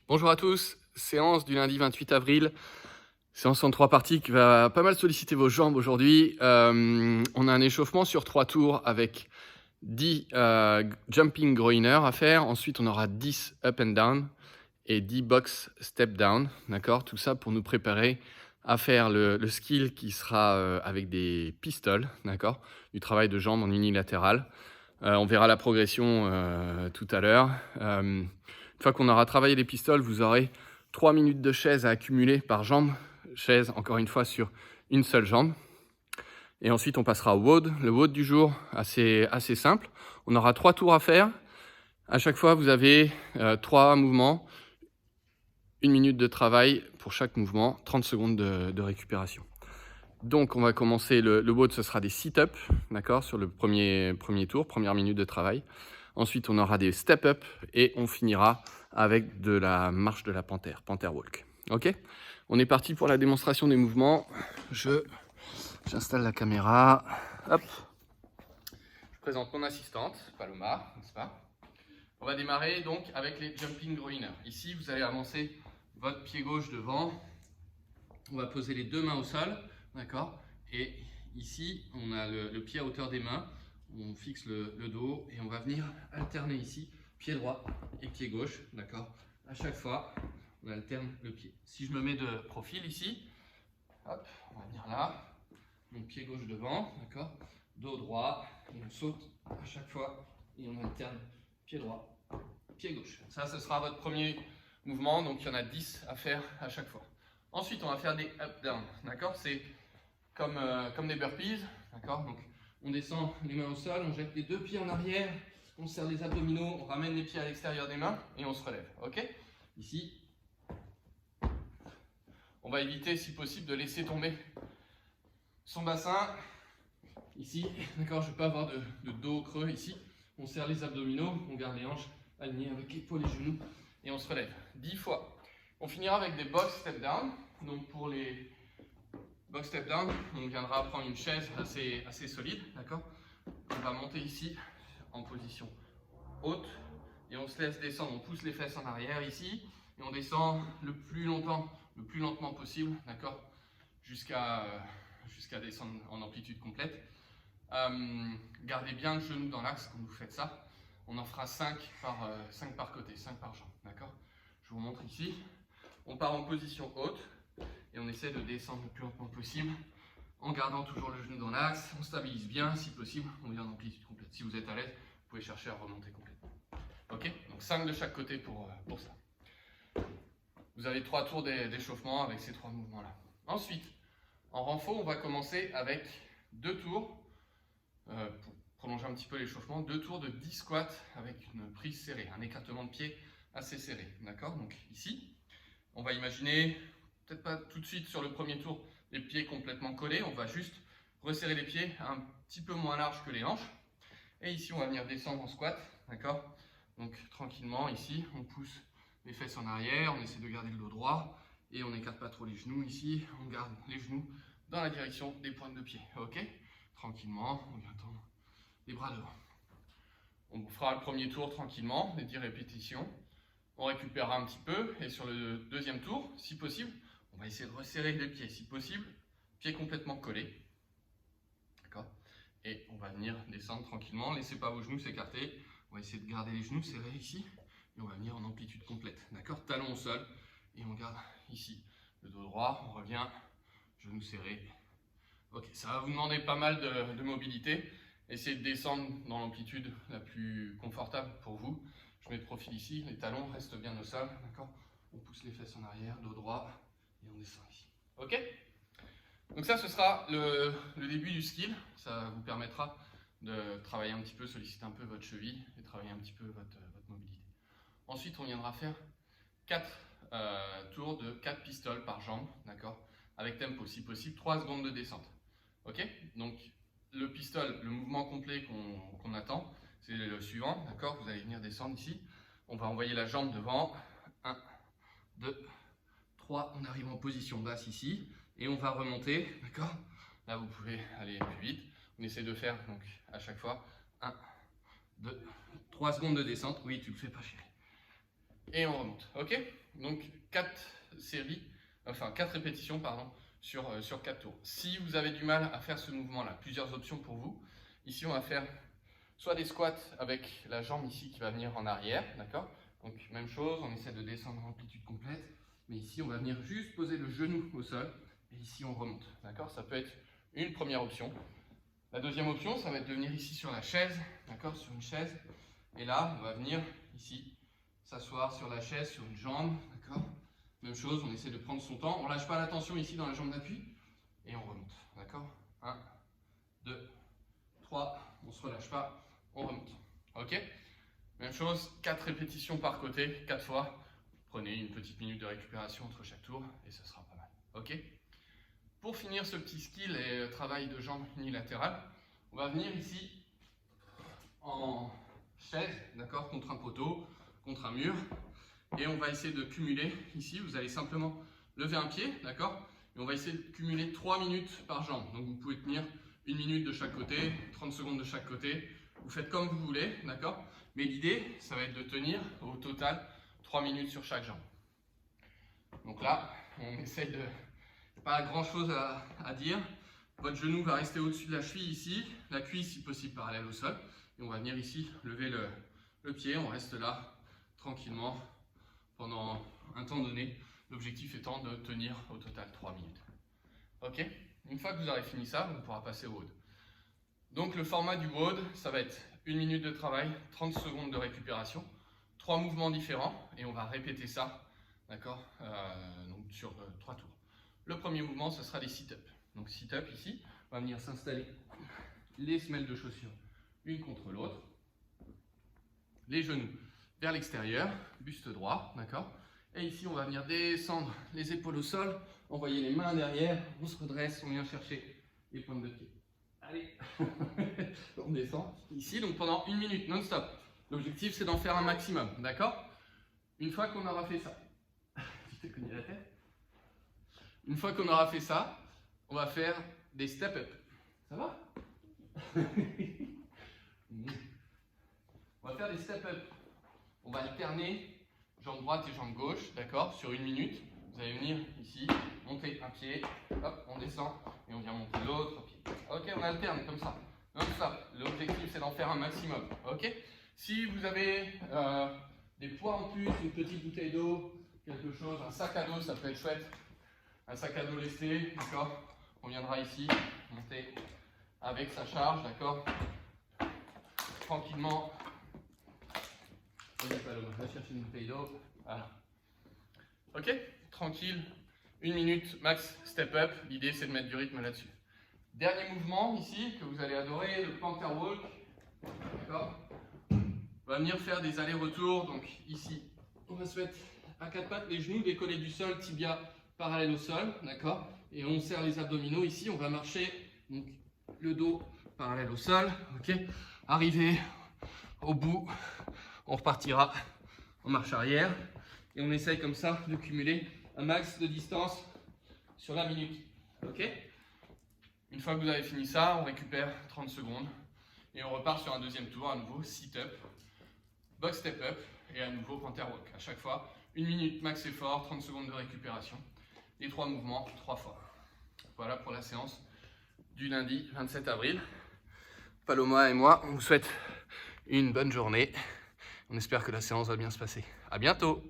Bonjour à tous, séance du lundi 28 avril, séance en 3 parties qui va pas mal solliciter vos jambes aujourd'hui. On a un échauffement sur 3 tours avec 10 jumping groiners à faire. Ensuite, on aura 10 up and down et 10 box step down. D'accord? Tout ça pour nous préparer à faire le skill qui sera avec des pistoles. D'accord? Du travail de jambes en unilatéral. On verra la progression tout à l'heure. Une fois qu'on aura travaillé les pistoles, vous aurez 3 minutes de chaise à accumuler par jambe. Chaise, encore une fois, sur une seule jambe. Et ensuite, on passera au WOD. Le WOD du jour, assez simple. On aura 3 tours à faire. À chaque fois, vous avez 3 mouvements. 1 minute de travail pour chaque mouvement, 30 secondes de récupération. Donc, on va commencer le WOD, ce sera des sit-ups, d'accord, sur le premier tour, première minute de travail. Ensuite, on aura des step-up et on finira avec de la marche de la panthère, panthère walk. Ok? On est parti pour la démonstration des mouvements. J'installe la caméra. Hop. Je présente mon assistante, Paloma, n'est-ce pas? On va démarrer donc avec les jumping groiners. Ici, vous allez avancer votre pied gauche devant. On va poser les deux mains au sol, d'accord? Et ici, on a le pied à hauteur des mains. On fixe le dos et on va venir alterner ici, pied droit et pied gauche, d'accord? À chaque fois, on alterne le pied. Si je me mets de profil ici, hop, on va venir là, mon pied gauche devant, d'accord? Dos droit, et on saute à chaque fois et on alterne pied droit, pied gauche. Ça, ce sera votre premier mouvement, donc il y en a 10 à faire à chaque fois. Ensuite, on va faire des up-down, d'accord? C'est comme des burpees, d'accord? Donc, on descend les mains au sol, on jette les deux pieds en arrière, on serre les abdominaux, on ramène les pieds à l'extérieur des mains et on se relève, ok? Ici, on va éviter, si possible, de laisser tomber son bassin. Ici, d'accord, je ne veux pas avoir de dos creux ici. On serre les abdominaux, on garde les hanches alignées avec l'épaule et les genoux et on se relève 10 fois. On finira avec des box step down. Donc pour les box step down, on viendra prendre une chaise assez solide, d'accord? On va monter ici en position haute et on se laisse descendre. On pousse les fesses en arrière ici et on descend le plus lentement possible, d'accord? Jusqu'à descendre en amplitude complète. Gardez bien le genou dans l'axe quand vous faites ça. On en fera 5 par côté, 5 par jambe, d'accord? Je vous montre ici. On part en position haute et on essaie de descendre le plus lentement possible en gardant toujours le genou dans l'axe. On stabilise bien, si possible, on vient en amplitude complète. Si vous êtes à l'aise, vous pouvez chercher à remonter complètement. Ok? Donc 5 de chaque côté pour ça. Vous avez 3 tours d'échauffement avec ces 3 mouvements-là. Ensuite, en renfort, on va commencer avec 2 tours, pour prolonger un petit peu l'échauffement, 2 tours de 10 squats avec une prise serrée, un écartement de pied assez serré. D'accord? Donc ici, on va imaginer, peut-être pas tout de suite sur le premier tour, les pieds complètement collés. On va juste resserrer les pieds un petit peu moins larges que les hanches. Et ici, on va venir descendre en squat. D'accord? Donc tranquillement, ici, on pousse les fesses en arrière, on essaie de garder le dos droit et on n'écarte pas trop les genoux ici. On garde les genoux dans la direction des pointes de pied. Ok? Tranquillement, on vient tendre les bras devant. On fera le premier tour tranquillement, les 10 répétitions. On récupérera un petit peu et sur le deuxième tour, si possible, on va essayer de resserrer les pieds, si possible, pieds complètement collés. D'accord? Et on va venir descendre tranquillement, laissez pas vos genoux s'écarter. On va essayer de garder les genoux serrés ici et on va venir en amplitude complète. D'accord? Talon au sol et on garde ici le dos droit, on revient, genoux serrés. Ok, ça va vous demander pas mal de mobilité. Essayez de descendre dans l'amplitude la plus confortable pour vous. Je mets de profil ici, les talons restent bien au sol, d'accord? On pousse les fesses en arrière, dos droit, et on descend ici. Ok? Donc ça, ce sera le début du skill. Ça vous permettra de travailler un petit peu, solliciter un peu votre cheville et travailler un petit peu votre mobilité. Ensuite, on viendra faire 4 tours de 4 pistoles par jambe, d'accord? Avec tempo, si possible, 3 secondes de descente. Ok? Donc le pistol, le mouvement complet qu'on attend, c'est le suivant, d'accord? Vous allez venir descendre ici. On va envoyer la jambe devant. 1, 2, 3. On arrive en position basse ici. Et on va remonter, d'accord? Là, vous pouvez aller plus vite. On essaie de faire donc à chaque fois 1, 2, 3 secondes de descente. Oui, tu le fais pas, chérie. et on remonte. Ok? Donc 4 répétitions pardon, sur 4 tours. Si vous avez du mal à faire ce mouvement-là, plusieurs options pour vous. Ici, on va faire soit des squats avec la jambe ici qui va venir en arrière, d'accord? Donc même chose, on essaie de descendre en amplitude complète, mais ici on va venir juste poser le genou au sol, et ici on remonte, d'accord? Ça peut être une première option. La deuxième option, ça va être de venir ici sur la chaise, d'accord? Sur une chaise, et là on va venir ici s'asseoir sur la chaise, sur une jambe, d'accord? Même chose, on essaie de prendre son temps, on lâche pas la tension ici dans la jambe d'appui, et on remonte, d'accord? 1, 2, 3, on se relâche pas, on remonte. Ok? Même chose, 4 répétitions par côté, 4 fois. Prenez une petite minute de récupération entre chaque tour et ce sera pas mal. Ok? Pour finir ce petit skill et travail de jambes unilatérales, on va venir ici en chaise, d'accord, contre un poteau, contre un mur. Et on va essayer de cumuler ici. Vous allez simplement lever un pied, d'accord? Et on va essayer de cumuler 3 minutes par jambe. Donc vous pouvez tenir 1 minute de chaque côté, 30 secondes de chaque côté. Vous faites comme vous voulez, d'accord? Mais l'idée, ça va être de tenir au total 3 minutes sur chaque jambe. Donc là, on essaye de... Pas grand chose à dire. Votre genou va rester au-dessus de la cheville ici, la cuisse si possible parallèle au sol. Et on va venir ici lever le pied. On reste là tranquillement pendant un temps donné. L'objectif étant de tenir au total 3 minutes. Ok? Une fois que vous aurez fini ça, on pourra passer au WOD. Donc le format du WOD, ça va être 1 minute de travail, 30 secondes de récupération, 3 mouvements différents et on va répéter ça, d'accord, donc sur 3 tours. Le premier mouvement, ce sera des sit-ups. Donc sit-up ici, on va venir s'installer les semelles de chaussures une contre l'autre, les genoux vers l'extérieur, buste droit, d'accord. Et ici, on va venir descendre les épaules au sol, envoyer les mains derrière, on se redresse, on vient chercher les pointes de pied. Allez, on descend ici, donc pendant 1 minute non-stop. L'objectif, c'est d'en faire un maximum, d'accord? Une fois qu'on aura fait ça, tu t'es cogné la tête. Une fois qu'on aura fait ça, on va faire des step-up. Ça va? On va faire des step-up. On va alterner jambe droite et jambe gauche, d'accord? Sur 1 minute. Vous allez venir ici, monter un pied, hop, on descend et on vient monter l'autre pied. Ok, on alterne comme ça. Donc ça, l'objectif c'est d'en faire un maximum. Ok? Si vous avez des poids en plus, une petite bouteille d'eau, quelque chose, un sac à dos, ça peut être chouette. Un sac à dos lesté, d'accord? On viendra ici, monter avec sa charge, d'accord? Tranquillement. Vas-y Paloma, va chercher une bouteille d'eau. Voilà. Ok? Tranquille. 1 minute max step up. L'idée c'est de mettre du rythme là-dessus. Dernier mouvement ici que vous allez adorer, le Panther Walk. D'accord? On va venir faire des allers-retours. Donc ici, on va se mettre à 4 pattes, les genoux décollés du sol, tibia parallèle au sol, d'accord? Et on serre les abdominaux ici. On va marcher, donc le dos parallèle au sol, ok? Arriver au bout, on repartira en marche arrière et on essaye comme ça de cumuler un max de distance sur la minute, ok? Une fois que vous avez fini ça, on récupère 30 secondes et on repart sur un deuxième tour, à nouveau sit-up, box step-up et à nouveau Panther Walk. À chaque fois, 1 minute max effort, 30 secondes de récupération, les 3 mouvements 3 fois. Voilà pour la séance du lundi 27 avril. Paloma et moi, on vous souhaite une bonne journée. On espère que la séance va bien se passer. À bientôt!